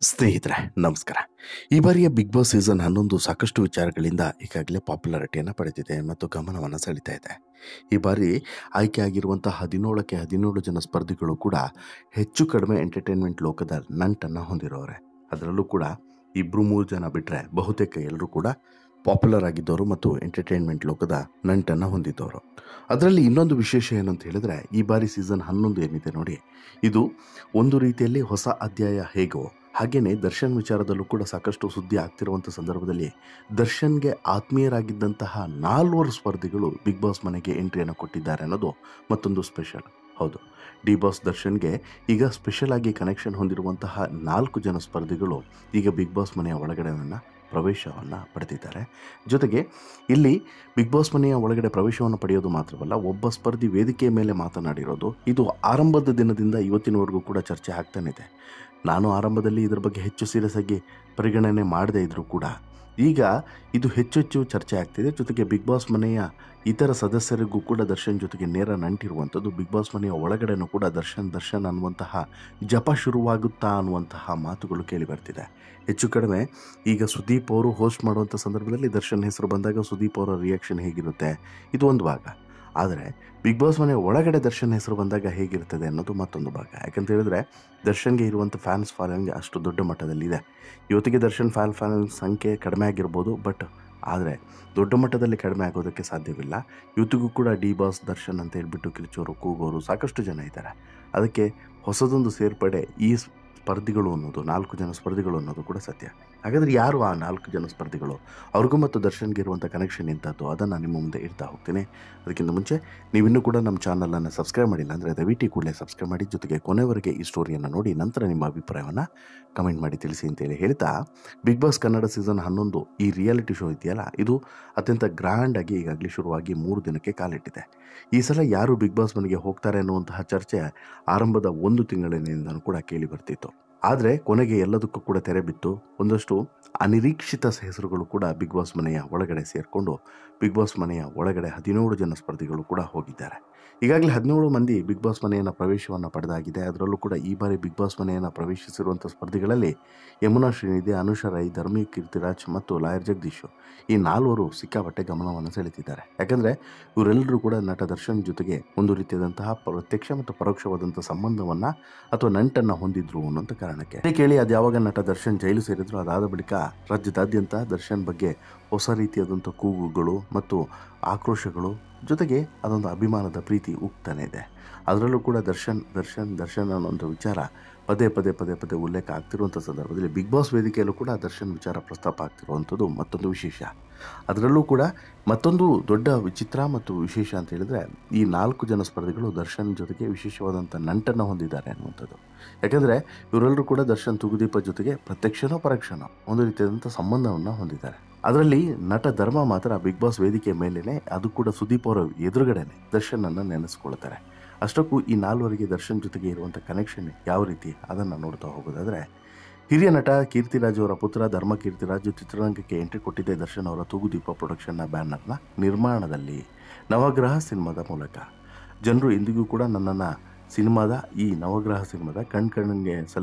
ಸ್ನೇಹಿತರೆ ನಮಸ್ಕಾರ. ಈ ಬಾರಿಯ ಬಿಗ್ ಬಾಸ್ ಸೀಸನ್ 11 ಸಾಕಷ್ಟು ವಿಚಾರಗಳಿಂದ ಈಗಾಗಲೇ ಪಾಪ್ಯುಲಾರಿಟಿಯನ್ನು ಪಡೆದಿದೆ ಮತ್ತು ಗಮನವನ್ನು ಸೆಳೀತಾ ಇದೆ. ಈ ಬಾರಿ ಆಯ್ಕೆಯಾಗಿರುವಂತಹ 17ಕ್ಕೆ 17 ಜನ ಸ್ಪರ್ಧಿಗಳು ಕೂಡ ಹೆಚ್ಚು ಕಡಿಮೆ ಎಂಟರ್ಟೈನ್ಮೆಂಟ್ ಲೋಕದ ನಂಟನ್ನು ಹೊಂದಿರೋರೆ. ಅದರಲ್ಲೂ ಕೂಡ 2-3 ಜನ ಬಿಟ್ಟರೆ ಬಹುತೇಕ ಎಲ್ಲರೂ ಕೂಡ ಪಾಪ್ಯುಲರ್ ಆಗಿದ್ದವರು ಮತ್ತು ಎಂಟರ್ಟೈನ್ಮೆಂಟ್ ಲೋಕದ ನಂಟನ್ನು ಹೊಂದಿದ್ದವರು. ಅದರಲ್ಲಿ ಇನ್ನೊಂದು ವಿಶೇಷ ಏನಂತ ಹೇಳಿದ್ರೆ, ಈ ಬಾರಿ ಸೀಸನ್ 11 ಏನಿದೆ ನೋಡಿ, ಇದು ಒಂದು ರೀತಿಯಲ್ಲಿ ಹೊಸ ಅಧ್ಯಾಯ ಹೇಗೋ ಹಾಗೇನೆ ದರ್ಶನ್ ವಿಚಾರದಲ್ಲೂ ಕೂಡ ಸಾಕಷ್ಟು ಸುದ್ದಿ ಆಗ್ತಿರುವಂಥ ಸಂದರ್ಭದಲ್ಲಿ ದರ್ಶನ್ಗೆ ಆತ್ಮೀಯರಾಗಿದ್ದಂತಹ 4 ಸ್ಪರ್ಧಿಗಳು ಬಿಗ್ ಬಾಸ್ ಮನೆಗೆ ಎಂಟ್ರಿಯನ್ನು ಕೊಟ್ಟಿದ್ದಾರೆ ಅನ್ನೋದು ಮತ್ತೊಂದು ಸ್ಪೆಷಲ್. ಹೌದು, ಡಿ ಬಾಸ್ ದರ್ಶನ್ಗೆ ಈಗ ಸ್ಪೆಷಲ್ ಆಗಿ ಕನೆಕ್ಷನ್ ಹೊಂದಿರುವಂತಹ 4 ಜನ ಸ್ಪರ್ಧಿಗಳು ಈಗ ಬಿಗ್ ಬಾಸ್ ಮನೆಯ ಒಳಗಡೆಯನ್ನು ಪ್ರವೇಶವನ್ನು ಪಡೆದಿದ್ದಾರೆ. ಜೊತೆಗೆ ಇಲ್ಲಿ ಬಿಗ್ ಬಾಸ್ ಮನೆಯ ಒಳಗಡೆ ಪ್ರವೇಶವನ್ನು ಪಡೆಯೋದು ಮಾತ್ರವಲ್ಲ, ಒಬ್ಬ ಸ್ಪರ್ಧಿ ವೇದಿಕೆಯ ಮೇಲೆ ಮಾತನಾಡಿರೋದು ಇದು ಆರಂಭದ ದಿನದಿಂದ ಇವತ್ತಿನವರೆಗೂ ಕೂಡ ಚರ್ಚೆ ಆಗ್ತಾನೆ ಇದೆ. ನಾನು ಆರಂಭದಲ್ಲಿ ಇದರ ಬಗ್ಗೆ ಹೆಚ್ಚು ಸೀರಿಯಸ್ ಆಗಿ ಪರಿಗಣನೆ ಮಾಡದೇ ಇದ್ದರೂ ಕೂಡ ಈಗ ಇದು ಹೆಚ್ಚು ಚರ್ಚೆ ಆಗ್ತಿದೆ. ಜೊತೆಗೆ ಬಿಗ್ ಬಾಸ್ ಮನೆಯ ಇತರ ಸದಸ್ಯರಿಗೂ ಕೂಡ ದರ್ಶನ್ ಜೊತೆಗೆ ನೇರ ನಂಟಿರುವಂಥದ್ದು. ಬಿಗ್ ಬಾಸ್ ಮನೆಯ ಒಳಗಡೆನೂ ಕೂಡ ದರ್ಶನ್ ಅನ್ನುವಂತಹ ಜಪ ಶುರುವಾಗುತ್ತಾ ಅನ್ನುವಂತಹ ಮಾತುಗಳು ಕೇಳಿ ಬರ್ತಿದೆ. ಹೆಚ್ಚು ಕಡಿಮೆ ಈಗ ಸುದೀಪ್ ಅವರು ಹೋಸ್ಟ್ ಮಾಡುವಂಥ ಸಂದರ್ಭದಲ್ಲಿ ದರ್ಶನ್ ಹೆಸರು ಬಂದಾಗ ಸುದೀಪ್ ಅವರ ರಿಯಾಕ್ಷನ್ ಹೇಗಿರುತ್ತೆ ಇದು ಒಂದು ಭಾಗ. ಆದರೆ ಬಿಗ್ ಬಾಸ್ ಮನೆ ಒಳಗಡೆ ದರ್ಶನ್ ಹೆಸರು ಬಂದಾಗ ಹೇಗಿರ್ತದೆ ಅನ್ನೋದು ಮತ್ತೊಂದು ಭಾಗ. ಯಾಕಂತ ಹೇಳಿದ್ರೆ ದರ್ಶನ್ಗೆ ಇರುವಂಥ ಫ್ಯಾನ್ಸ್ ಫಾಲೋವಿಂಗ್ ಅಷ್ಟು ದೊಡ್ಡ ಮಟ್ಟದಲ್ಲಿದೆ. ಇವತ್ತಿಗೆ ದರ್ಶನ್ ಫಾಲೋವಿಂಗ್ ಸಂಖ್ಯೆ ಕಡಿಮೆ ಆಗಿರ್ಬೋದು, ಬಟ್ ಆದರೆ ದೊಡ್ಡ ಮಟ್ಟದಲ್ಲಿ ಕಡಿಮೆ ಆಗೋದಕ್ಕೆ ಸಾಧ್ಯವಿಲ್ಲ. ಇವತ್ತಿಗೂ ಕೂಡ ಡಿ ಬಾಸ್ ದರ್ಶನ್ ಅಂತ ಹೇಳ್ಬಿಟ್ಟು ಕಿರಿಚೋರು ಕೂಗೋರು ಸಾಕಷ್ಟು ಜನ ಇದ್ದಾರೆ. ಅದಕ್ಕೆ ಹೊಸದೊಂದು ಸೇರ್ಪಡೆ ಈ ಸ್ಪರ್ಧಿಗಳು ಅನ್ನೋದು 4 ಜನ ಸ್ಪರ್ಧಿಗಳು ಅನ್ನೋದು ಕೂಡ ಸತ್ಯ. ಹಾಗಾದರೆ ಯಾರು ಆ 4 ಜನ ಸ್ಪರ್ಧಿಗಳು, ಅವ್ರಿಗೂ ಮತ್ತು ದರ್ಶನ್ಗೆ ಇರುವಂಥ ಕನೆಕ್ಷನ್ ಎಂಥದ್ದು ಅದನ್ನು ನಿಮ್ಮ ಮುಂದೆ ಇಡ್ತಾ ಹೋಗ್ತೀನಿ. ಅದಕ್ಕಿಂತ ಮುಂಚೆ ನೀವಿನ್ನೂ ಕೂಡ ನಮ್ಮ ಚಾನಲನ್ನು ಸಬ್ಸ್ಕ್ರೈಬ್ ಮಾಡಿಲ್ಲ ಅಂದರೆ ದಯವಿಟ್ಟು ಕೂಡಲೇ ಸಬ್ಸ್ಕ್ರೈಬ್ ಮಾಡಿ, ಜೊತೆಗೆ ಕೊನೆವರೆಗೆ ಈ ಸ್ಟೋರಿಯನ್ನು ನೋಡಿ ನಂತರ ನಿಮ್ಮ ಅಭಿಪ್ರಾಯವನ್ನು ಕಮೆಂಟ್ ಮಾಡಿ ತಿಳಿಸಿ ಅಂತೇಳಿ ಹೇಳ್ತಾ, ಬಿಗ್ ಬಾಸ್ ಕನ್ನಡ ಸೀಸನ್ 11 ಈ ರಿಯಾಲಿಟಿ ಶೋ ಇದೆಯಲ್ಲ, ಇದು ಅತ್ಯಂತ ಗ್ರ್ಯಾಂಡಾಗಿ ಈಗಾಗಲೇ ಶುರುವಾಗಿ 3 ದಿನಕ್ಕೆ ಕಾಲಿಟ್ಟಿದೆ. ಈ ಸಲ ಯಾರು ಬಿಗ್ ಬಾಸ್ ಮನೆಗೆ ಹೋಗ್ತಾರೆ ಅನ್ನುವಂತಹ ಚರ್ಚೆ ಆರಂಭದ 1 ತಿಂಗಳಿನಿಂದಲೂ ಕೂಡ ಕೇಳಿ ಬರ್ತಿತ್ತು. ಆದರೆ ಕೊನೆಗೆ ಎಲ್ಲದಕ್ಕೂ ಕೂಡ ತೆರೆ ಬಿತ್ತು. ಒಂದಷ್ಟು ಅನಿರೀಕ್ಷಿತ ಹೆಸರುಗಳು ಕೂಡ ಬಿಗ್ ಬಾಸ್ ಮನೆಯ ಒಳಗಡೆ ಸೇರಿಕೊಂಡು ಬಿಗ್ ಬಾಸ್ ಮನೆಯ ಒಳಗಡೆ 17 ಜನ ಸ್ಪರ್ಧಿಗಳು ಕೂಡ ಹೋಗಿದ್ದಾರೆ. ಈಗಾಗಲೇ 17 ಮಂದಿ ಬಿಗ್ ಬಾಸ್ ಮನೆಯನ್ನು ಪ್ರವೇಶವನ್ನು ಪಡೆದಾಗಿದೆ. ಅದರಲ್ಲೂ ಕೂಡ ಈ ಬಾರಿ ಬಿಗ್ ಬಾಸ್ ಮನೆಯನ್ನು ಪ್ರವೇಶಿಸಿರುವಂಥ ಸ್ಪರ್ಧಿಗಳಲ್ಲಿ ಯಮುನಾ ಶ್ರೀನಿಧಿ, ಅನುಷಾ ರೈ, ಧರ್ಮಿ ಕೀರ್ತಿರಾಜ್ ಮತ್ತು ಲಾಯರ್ ಜಗದೀಶ್ ಈ 4 ಸಿಕ್ಕಾಪಟ್ಟೆ ಗಮನವನ್ನು ಸೆಳೀತಿದ್ದಾರೆ. ಯಾಕಂದರೆ ಇವರೆಲ್ಲರೂ ಕೂಡ ನಟ ದರ್ಶನ್ ಜೊತೆಗೆ ಒಂದು ರೀತಿಯಾದಂತಹ ಪ್ರತ್ಯಕ್ಷ ಮತ್ತು ಪರೋಕ್ಷವಾದಂಥ ಸಂಬಂಧವನ್ನು ಅಥವಾ ನಂಟನ್ನು ಹೊಂದಿದ್ರು ಅನ್ನೋಂಥ ಕಾರಣಕ್ಕೆ ಕೇಳಿ ಅದು ಯಾವಾಗ ನಟ ದರ್ಶನ್ ಜೈಲು ಸೇರಿದ್ರು ಅದಾದ ಬಳಿಕ ರಾಜ್ಯದಾದ್ಯಂತ ದರ್ಶನ್ ಬಗ್ಗೆ ಹೊಸ ರೀತಿಯಾದಂಥ ಕೂಗುಗಳು ಮತ್ತು ಆಕ್ರೋಶಗಳು ಜೊತೆಗೆ ಅದೊಂದು ಅಭಿಮಾನದ ಪ್ರೀತಿ ಉಕ್ತಾನೆ ಇದೆ. ಅದರಲ್ಲೂ ಕೂಡ ದರ್ಶನ್ ಅನ್ನೋಂಥ ವಿಚಾರ ಪದೇ ಉಲ್ಲೇಖ ಆಗ್ತಿರುವಂಥ ಸಂದರ್ಭದಲ್ಲಿ ಬಿಗ್ ಬಾಸ್ ವೇದಿಕೆಯಲ್ಲೂ ಕೂಡ ದರ್ಶನ್ ವಿಚಾರ ಪ್ರಸ್ತಾಪ ಆಗ್ತಿರುವಂಥದ್ದು ಮತ್ತೊಂದು ವಿಶೇಷ. ಅದರಲ್ಲೂ ಕೂಡ ಮತ್ತೊಂದು ದೊಡ್ಡ ವಿಚಿತ್ರ ಮತ್ತು ವಿಶೇಷ ಅಂತ ಹೇಳಿದ್ರೆ, ಈ 4 ಜನ ಸ್ಪರ್ಧಿಗಳು ದರ್ಶನ್ ಜೊತೆಗೆ ವಿಶೇಷವಾದಂಥ ನಂಟನ್ನು ಹೊಂದಿದ್ದಾರೆ ಅನ್ನುವಂಥದ್ದು. ಯಾಕಂದರೆ ಇವರೆಲ್ಲರೂ ಕೂಡ ದರ್ಶನ್ ತೂಗುದೀಪ ಜೊತೆಗೆ ಪ್ರತ್ಯಕ್ಷನೋ ಪರೋಕ್ಷನೋ ಒಂದು ರೀತಿಯಾದಂಥ ಸಂಬಂಧವನ್ನು ಹೊಂದಿದ್ದಾರೆ. ಅದರಲ್ಲಿ ನಟ ಧರ್ಮ ಮಾತ್ರ ಬಿಗ್ ಬಾಸ್ ವೇದಿಕೆ ಮೇಲೇ, ಅದು ಕೂಡ ಸುದೀಪ್ ಅವರ ಎದುರುಗಡೆನೆ ದರ್ಶನನ್ನು ನೆನೆಸ್ಕೊಳ್ತಾರೆ. ಅಷ್ಟಕ್ಕೂ ಈ 4 ದರ್ಶನ್ ಜೊತೆಗೆ ಇರುವಂಥ ಕನೆಕ್ಷನ್ ಯಾವ ರೀತಿ ಅದನ್ನು ನೋಡ್ತಾ ಹೋಗೋದಾದರೆ, ಹಿರಿಯ ನಟ ಕೀರ್ತಿರಾಜ್ ಅವರ ಪುತ್ರ ಧರ್ಮ ಕೀರ್ತಿರಾಜ್ ಚಿತ್ರರಂಗಕ್ಕೆ ಎಂಟ್ರಿ ಕೊಟ್ಟಿದ್ದೆ ದರ್ಶನ್ ಅವರ ತೂಗುದೀಪ ಪ್ರೊಡಕ್ಷನ್ನ ಬ್ಯಾನರ್ನ ನಿರ್ಮಾಣದಲ್ಲಿ ನವಗ್ರಹ ಸಿನಿಮಾದ ಮೂಲಕ. ಜನರು ಇಂದಿಗೂ ಕೂಡ ನನ್ನನ್ನು ಸಿನಿಮಾದ ಈ ನವಗ್ರಹ ಸಿನಿಮಾದ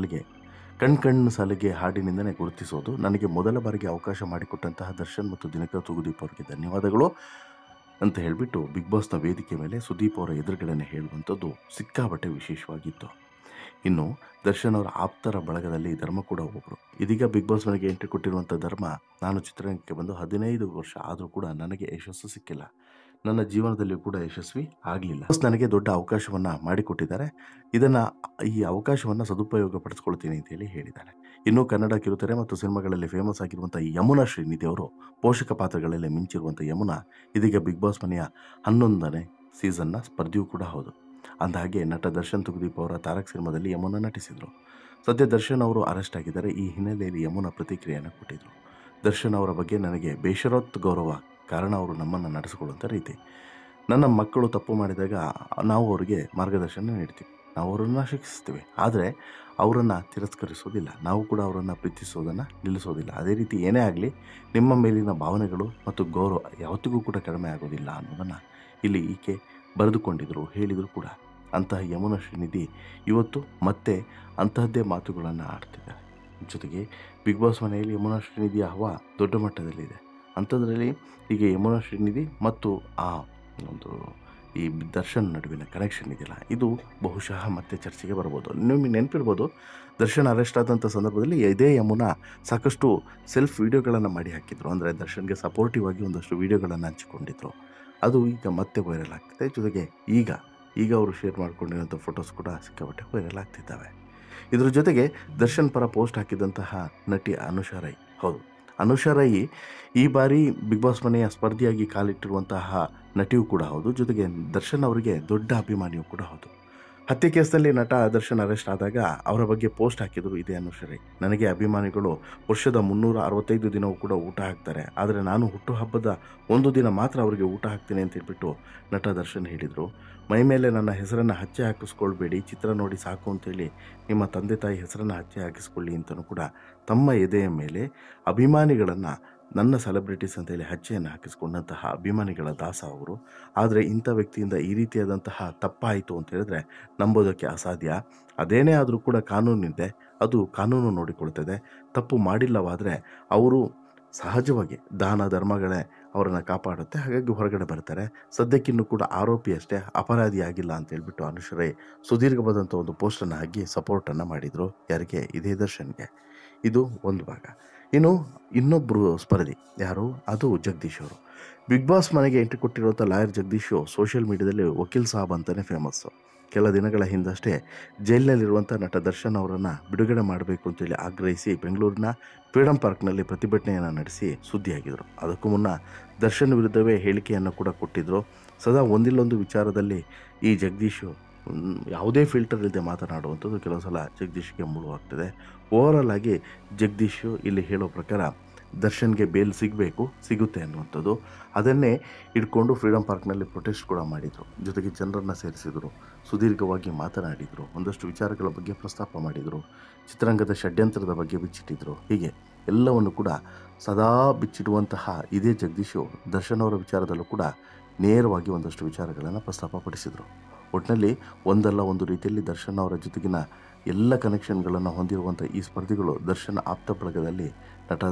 ಕಣ್ಣು ಸಲಿಗೆ ಹಾಡಿನಿಂದಲೇ ಗುರುತಿಸೋದು. ನನಗೆ ಮೊದಲ ಬಾರಿಗೆ ಅವಕಾಶ ಮಾಡಿಕೊಟ್ಟಂತಹ ದರ್ಶನ್ ಮತ್ತು ದಿನಕರ್ ತೂಗುದೀಪ್ ಅವರಿಗೆ ಧನ್ಯವಾದಗಳು ಅಂತ ಹೇಳಿಬಿಟ್ಟು ಬಿಗ್ ಬಾಸ್ನ ವೇದಿಕೆ ಮೇಲೆ ಸುದೀಪ್ ಅವರ ಎದುರುಗಡೆನೆ ಹೇಳುವಂಥದ್ದು ಸಿಕ್ಕಾಪಟ್ಟೆ ವಿಶೇಷವಾಗಿತ್ತು. ಇನ್ನು ದರ್ಶನ್ ಅವರ ಆಪ್ತರ ಬಳಗದಲ್ಲಿ ಧರ್ಮ ಕೂಡ ಒಬ್ಬರು. ಇದೀಗ ಬಿಗ್ ಬಾಸ್ ಮನೆಗೆ ಎಂಟ್ರಿ ಕೊಟ್ಟಿರುವಂಥ ಧರ್ಮ, ನಾನು ಚಿತ್ರರಂಗಕ್ಕೆ ಬಂದು 15 ವರ್ಷ ಆದರೂ ಕೂಡ ನನಗೆ ಯಶಸ್ಸು ಸಿಕ್ಕಿಲ್ಲ, ನನ್ನ ಜೀವನದಲ್ಲಿಯೂ ಕೂಡ ಯಶಸ್ವಿ ಆಗಲಿಲ್ಲ. ನನಗೆ ದೊಡ್ಡ ಅವಕಾಶವನ್ನು ಮಾಡಿಕೊಟ್ಟಿದ್ದಾರೆ, ಈ ಅವಕಾಶವನ್ನು ಸದುಪಯೋಗ ಪಡಿಸ್ಕೊಳ್ತೀನಿ ಅಂತೇಳಿ ಹೇಳಿದ್ದಾರೆ. ಇನ್ನು ಕನ್ನಡ ಕಿರುತೆರೆ ಮತ್ತು ಸಿನಿಮಾಗಳಲ್ಲಿ ಫೇಮಸ್ ಆಗಿರುವಂಥ ಯಮುನಾ ಶ್ರೀನಿಧಿ ಅವರು ಪೋಷಕ ಪಾತ್ರಗಳಲ್ಲೇ ಮಿಂಚಿರುವಂಥ ಯಮುನಾ ಇದೀಗ ಬಿಗ್ ಬಾಸ್ ಮನೆಯ 11ನೇ ಸೀಸನ್ನ ಸ್ಪರ್ಧಿಯೂ ಕೂಡ ಹೌದು. ಅಂದಹಾಗೆ ನಟ ದರ್ಶನ್ ತೂಗುದೀಪ್ ಅವರ ತಾರಕ್ ಸಿನಿಮಾದಲ್ಲಿ ಯಮುನಾ ನಟಿಸಿದರು. ಸದ್ಯ ದರ್ಶನ್ ಅವರು ಅರೆಸ್ಟ್ ಆಗಿದ್ದಾರೆ. ಈ ಹಿನ್ನೆಲೆಯಲ್ಲಿ ಯಮುನಾ ಪ್ರತಿಕ್ರಿಯೆಯನ್ನು ಕೊಟ್ಟಿದ್ದರು. ದರ್ಶನ್ ಅವರ ಬಗ್ಗೆ ನನಗೆ ಬೇಷರತ್ ಗೌರವ, ಕಾರಣ ಅವರು ನಮ್ಮನ್ನು ನಡೆಸಿಕೊಳ್ಳುವಂಥ ರೀತಿ. ನನ್ನ ಮಕ್ಕಳು ತಪ್ಪು ಮಾಡಿದಾಗ ನಾವು ಅವರಿಗೆ ಮಾರ್ಗದರ್ಶನ ನೀಡ್ತೀವಿ, ನಾವು ಅವರನ್ನು ಶಿಕ್ಷಿಸ್ತೀವಿ, ಆದರೆ ಅವರನ್ನು ತಿರಸ್ಕರಿಸೋದಿಲ್ಲ. ನಾವು ಕೂಡ ಅವರನ್ನು ಪ್ರೀತಿಸೋದನ್ನು ನಿಲ್ಲಿಸೋದಿಲ್ಲ. ಅದೇ ರೀತಿ ಏನೇ ಆಗಲಿ ನಿಮ್ಮ ಮೇಲಿನ ಭಾವನೆಗಳು ಮತ್ತು ಗೌರವ ಯಾವತ್ತಿಗೂ ಕೂಡ ಕಡಿಮೆ ಆಗೋದಿಲ್ಲ ಅನ್ನೋದನ್ನು ಇಲ್ಲಿ ಈಕೆ ಬರೆದುಕೊಂಡಿದ್ರು, ಹೇಳಿದರು ಕೂಡ. ಅಂತಹ ಯಮುನಾ ಶ್ರೀನಿಧಿ ಇವತ್ತು ಮತ್ತೆ ಅಂತಹದ್ದೇ ಮಾತುಗಳನ್ನು ಆಡ್ತಿದ್ದಾರೆ. ಜೊತೆಗೆ ಬಿಗ್ ಬಾಸ್ ಮನೆಯಲ್ಲಿ ಯಮುನಾ ಶ್ರೀನಿಧಿಯ ಹವಾ ದೊಡ್ಡ ಮಟ್ಟದಲ್ಲಿದೆ. ಅಂಥದ್ರಲ್ಲಿ ಈಗ ಯಮುನಾ ಶ್ರೀನಿಧಿ ಮತ್ತು ಆ ಒಂದು ಈ ದರ್ಶನ್ ನಡುವಿನ ಕನೆಕ್ಷನ್ ಇದೆಯಲ್ಲ, ಇದು ಬಹುಶಃ ಮತ್ತೆ ಚರ್ಚೆಗೆ ಬರ್ಬೋದು. ನಿಮಗೆ ನೆನಪಿರ್ಬೋದು, ದರ್ಶನ್ ಅರೆಸ್ಟ್ ಆದಂಥ ಸಂದರ್ಭದಲ್ಲಿ ಇದೇ ಯಮುನಾ ಸಾಕಷ್ಟು ಸೆಲ್ಫ್ ವೀಡಿಯೋಗಳನ್ನು ಮಾಡಿ ಹಾಕಿದ್ರು. ಅಂದರೆ ದರ್ಶನ್ಗೆ ಸಪೋರ್ಟಿವ್ ಆಗಿ ಒಂದಷ್ಟು ವೀಡಿಯೋಗಳನ್ನು ಹಂಚಿಕೊಂಡಿದ್ರು. ಅದು ಈಗ ಮತ್ತೆ ವೈರಲ್ ಆಗ್ತಿದೆ. ಜೊತೆಗೆ ಈಗ ಅವರು ಶೇರ್ ಮಾಡ್ಕೊಂಡಿರೋಂಥ ಫೋಟೋಸ್ ಕೂಡ ಸಿಕ್ಕಾಪಟ್ಟೆ ವೈರಲ್ ಆಗ್ತಿದ್ದಾವೆ. ಇದರ ಜೊತೆಗೆ ದರ್ಶನ್ ಪರ ಪೋಸ್ಟ್ ಹಾಕಿದಂತಹ ನಟಿ ಅನುಷಾ ರೈ. ಹೌದು, ಅನುಷಾ ರೈ ಈ ಬಾರಿ ಬಿಗ್ ಬಾಸ್ ಮನೆಯ ಸ್ಪರ್ಧಿಯಾಗಿ ಕಾಲಿಟ್ಟಿರುವಂತಹ ನಟಿಯೂ ಕೂಡ ಹೌದು. ಜೊತೆಗೆ ದರ್ಶನ್ ಅವರಿಗೆ ದೊಡ್ಡ ಅಭಿಮಾನಿಯೂ ಕೂಡ ಹೌದು. ಹತ್ಯೆ ಕೇಸ್ನಲ್ಲಿ ನಟ ದರ್ಶನ್ ಅರೆಸ್ಟ್ ಆದಾಗ ಅವರ ಬಗ್ಗೆ ಪೋಸ್ಟ್ ಹಾಕಿದರು ಇದೇ ಅನುಷಾ ರೈ. ನನಗೆ ಅಭಿಮಾನಿಗಳು ವರ್ಷದ 365 ದಿನವೂ ಕೂಡ ಊಟ ಹಾಕ್ತಾರೆ, ಆದರೆ ನಾನು ಹುಟ್ಟುಹಬ್ಬದ ಒಂದು ದಿನ ಮಾತ್ರ ಅವರಿಗೆ ಊಟ ಹಾಕ್ತೀನಿ ಅಂತ ಹೇಳ್ಬಿಟ್ಟು ನಟ ದರ್ಶನ್ ಹೇಳಿದರು. ಮೈ ಮೇಲೆ ನನ್ನ ಹೆಸರನ್ನು ಹಚ್ಚೆ ಹಾಕಿಸ್ಕೊಳ್ಬೇಡಿ, ಚಿತ್ರ ನೋಡಿ ಸಾಕು ಅಂತೇಳಿ ನಿಮ್ಮ ತಂದೆ ತಾಯಿ ಹೆಸರನ್ನು ಹಚ್ಚೆ ಹಾಕಿಸ್ಕೊಳ್ಳಿ ಅಂತಲೂ ಕೂಡ ತಮ್ಮ ಎದೆಯ ಮೇಲೆ ಅಭಿಮಾನಿಗಳನ್ನು, ನನ್ನ ಸೆಲೆಬ್ರಿಟೀಸ್ ಅಂತೇಳಿ ಹಚ್ಚೆಯನ್ನು ಹಾಕಿಸ್ಕೊಂಡಂತಹ ಅಭಿಮಾನಿಗಳ ದಾಸ ಅವರು. ಆದರೆ ಇಂಥ ವ್ಯಕ್ತಿಯಿಂದ ಈ ರೀತಿಯಾದಂತಹ ತಪ್ಪಾಯಿತು ಅಂತ ಹೇಳಿದ್ರೆ ನಂಬೋದಕ್ಕೆ ಅಸಾಧ್ಯ. ಅದೇನೇ ಆದರೂ ಕೂಡ ಕಾನೂನಿದೆ, ಅದು ಕಾನೂನು ನೋಡಿಕೊಳ್ತದೆ. ತಪ್ಪು ಮಾಡಿಲ್ಲವಾದರೆ ಅವರು ಸಹಜವಾಗಿ ದಾನ ಧರ್ಮಗಳೇ ಅವರನ್ನು ಕಾಪಾಡುತ್ತೆ. ಹಾಗಾಗಿ ಹೊರಗಡೆ ಬರ್ತಾರೆ. ಸದ್ಯಕ್ಕಿನ್ನೂ ಕೂಡ ಆರೋಪಿ ಅಷ್ಟೇ, ಅಪರಾಧಿ ಆಗಿಲ್ಲ ಅಂತ ಹೇಳ್ಬಿಟ್ಟು ಅನುಷಾ ರೈ ಸುದೀರ್ಘವಾದಂಥ ಒಂದು ಪೋಸ್ಟನ್ನು ಹಾಕಿ ಸಪೋರ್ಟನ್ನು ಮಾಡಿದರು. ಯಾರಿಗೆ? ಇದೇ ದರ್ಶನ್ಗೆ. ಇದು ಒಂದು ಭಾಗ. ಇನ್ನು ಇನ್ನೊಬ್ಬರು ಸ್ಪರ್ಧಿ ಯಾರು? ಅದು ಜಗದೀಶ್ ಅವರು. ಬಿಗ್ ಬಾಸ್ ಮನೆಗೆ ಎಂಟ್ರಿ ಕೊಟ್ಟಿರುವಂಥ ಲಾಯರ್ ಜಗದೀಶು ಸೋಷಿಯಲ್ ಮೀಡಿಯಾದಲ್ಲಿ ವಕೀಲ್ ಸಾಬ್ ಅಂತಲೇ ಫೇಮಸ್ಸು. ಕೆಲ ದಿನಗಳ ಹಿಂದಷ್ಟೇ ಜೈಲಿನಲ್ಲಿರುವಂಥ ನಟ ದರ್ಶನ್ ಅವರನ್ನು ಬಿಡುಗಡೆ ಮಾಡಬೇಕು ಅಂತೇಳಿ ಆಗ್ರಹಿಸಿ ಬೆಂಗಳೂರಿನ ಫ್ರೀಡಂ ಪಾರ್ಕ್ನಲ್ಲಿ ಪ್ರತಿಭಟನೆಯನ್ನು ನಡೆಸಿ ಸುದ್ದಿಯಾಗಿದ್ದರು. ಅದಕ್ಕೂ ಮುನ್ನ ದರ್ಶನ್ ವಿರುದ್ಧವೇ ಹೇಳಿಕೆಯನ್ನು ಕೂಡ ಕೊಟ್ಟಿದ್ದರು. ಸದಾ ಒಂದಿಲ್ಲೊಂದು ವಿಚಾರದಲ್ಲಿ ಈ ಜಗದೀಶು ಯಾವುದೇ ಫಿಲ್ಟರ್ ಇಲ್ಲದೆ ಮಾತನಾಡುವಂಥದ್ದು ಕೆಲವು ಸಲ ಜಗದೀಶ್ಗೆ ಮುಳುವಾಗ್ತದೆ. ಓವರಾಲ್ ಆಗಿ ಜಗದೀಶು ಇಲ್ಲಿ ಹೇಳೋ ಪ್ರಕಾರ ದರ್ಶನ್ಗೆ ಬೇಲ್ ಸಿಗುತ್ತೆ ಅನ್ನುವಂಥದ್ದು. ಅದನ್ನೇ ಇಟ್ಕೊಂಡು ಫ್ರೀಡಂ ಪಾರ್ಕ್ನಲ್ಲಿ ಪ್ರೊಟೆಸ್ಟ್ ಕೂಡ ಮಾಡಿದರು. ಜೊತೆಗೆ ಜನರನ್ನು ಸೇರಿಸಿದರು, ಸುದೀರ್ಘವಾಗಿ ಮಾತನಾಡಿದರು, ಒಂದಷ್ಟು ವಿಚಾರಗಳ ಬಗ್ಗೆ ಪ್ರಸ್ತಾಪ ಮಾಡಿದರು, ಚಿತ್ರರಂಗದ ಷಡ್ಯಂತ್ರದ ಬಗ್ಗೆ ಬಿಚ್ಚಿಟ್ಟಿದ್ರು. ಹೀಗೆ ಎಲ್ಲವನ್ನು ಕೂಡ ಸದಾ ಬಿಚ್ಚಿಡುವಂತಹ ಇದೇ ಜಗದೀಶು ದರ್ಶನ್ ಅವರ ವಿಚಾರದಲ್ಲೂ ಕೂಡ ನೇರವಾಗಿ ಒಂದಷ್ಟು ವಿಚಾರಗಳನ್ನು ಪ್ರಸ್ತಾಪಪಡಿಸಿದರು. ಒಟ್ಟಿನಲ್ಲಿ ಒಂದಲ್ಲ ಒಂದು ರೀತಿಯಲ್ಲಿ ದರ್ಶನ್ ಅವರ ಜೊತೆಗಿನ ಎಲ್ಲ ಕನೆಕ್ಷನ್ಗಳನ್ನು ಹೊಂದಿರುವಂಥ ಈ ಸ್ಪರ್ಧಿಗಳು ದರ್ಶನ್ ಆಪ್ತ ಬಳಗದಲ್ಲಿ ನಟ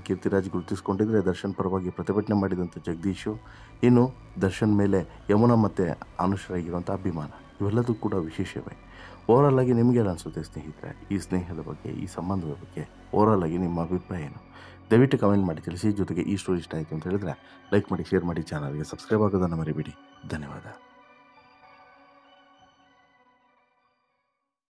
ಕೀರ್ತಿರಾಜ್ ಗುರುತಿಸಿಕೊಂಡಿದ್ದರೆ, ದರ್ಶನ್ ಪರವಾಗಿ ಪ್ರತಿಭಟನೆ ಮಾಡಿದಂಥ ಜಗದೀಶು, ಇನ್ನು ದರ್ಶನ್ ಮೇಲೆ ಯಮುನಾ ಮತ್ತು ಅನುಷಾ ರೈ ಇರುವಂಥ ಅಭಿಮಾನ, ಇವೆಲ್ಲದೂ ಕೂಡ ವಿಶೇಷವೇ. ಓವರಾಲ್ ಆಗಿ ನಿಮಗೇನು ಅನಿಸುತ್ತೆ ಸ್ನೇಹಿತರೆ? ಈ ಸ್ನೇಹದ ಬಗ್ಗೆ, ಈ ಸಂಬಂಧದ ಬಗ್ಗೆ ಓವರಾಲ್ ಆಗಿ ನಿಮ್ಮ ಅಭಿಪ್ರಾಯ ಏನು? ದಯವಿಟ್ಟು ಕಮೆಂಟ್ ಮಾಡಿ ತಿಳಿಸಿ. ಜೊತೆಗೆ ಈ ಸ್ಟೋರಿ ಇಷ್ಟ ಆಯಿತು ಅಂತ ಹೇಳಿದ್ರೆ ಲೈಕ್ ಮಾಡಿ, ಶೇರ್ ಮಾಡಿ, ಚಾನಲ್ಗೆ ಸಬ್ಸ್ಕ್ರೈಬ್ ಆಗೋದನ್ನು ಮರಿಬೇಡಿ. ಧನ್ಯವಾದ.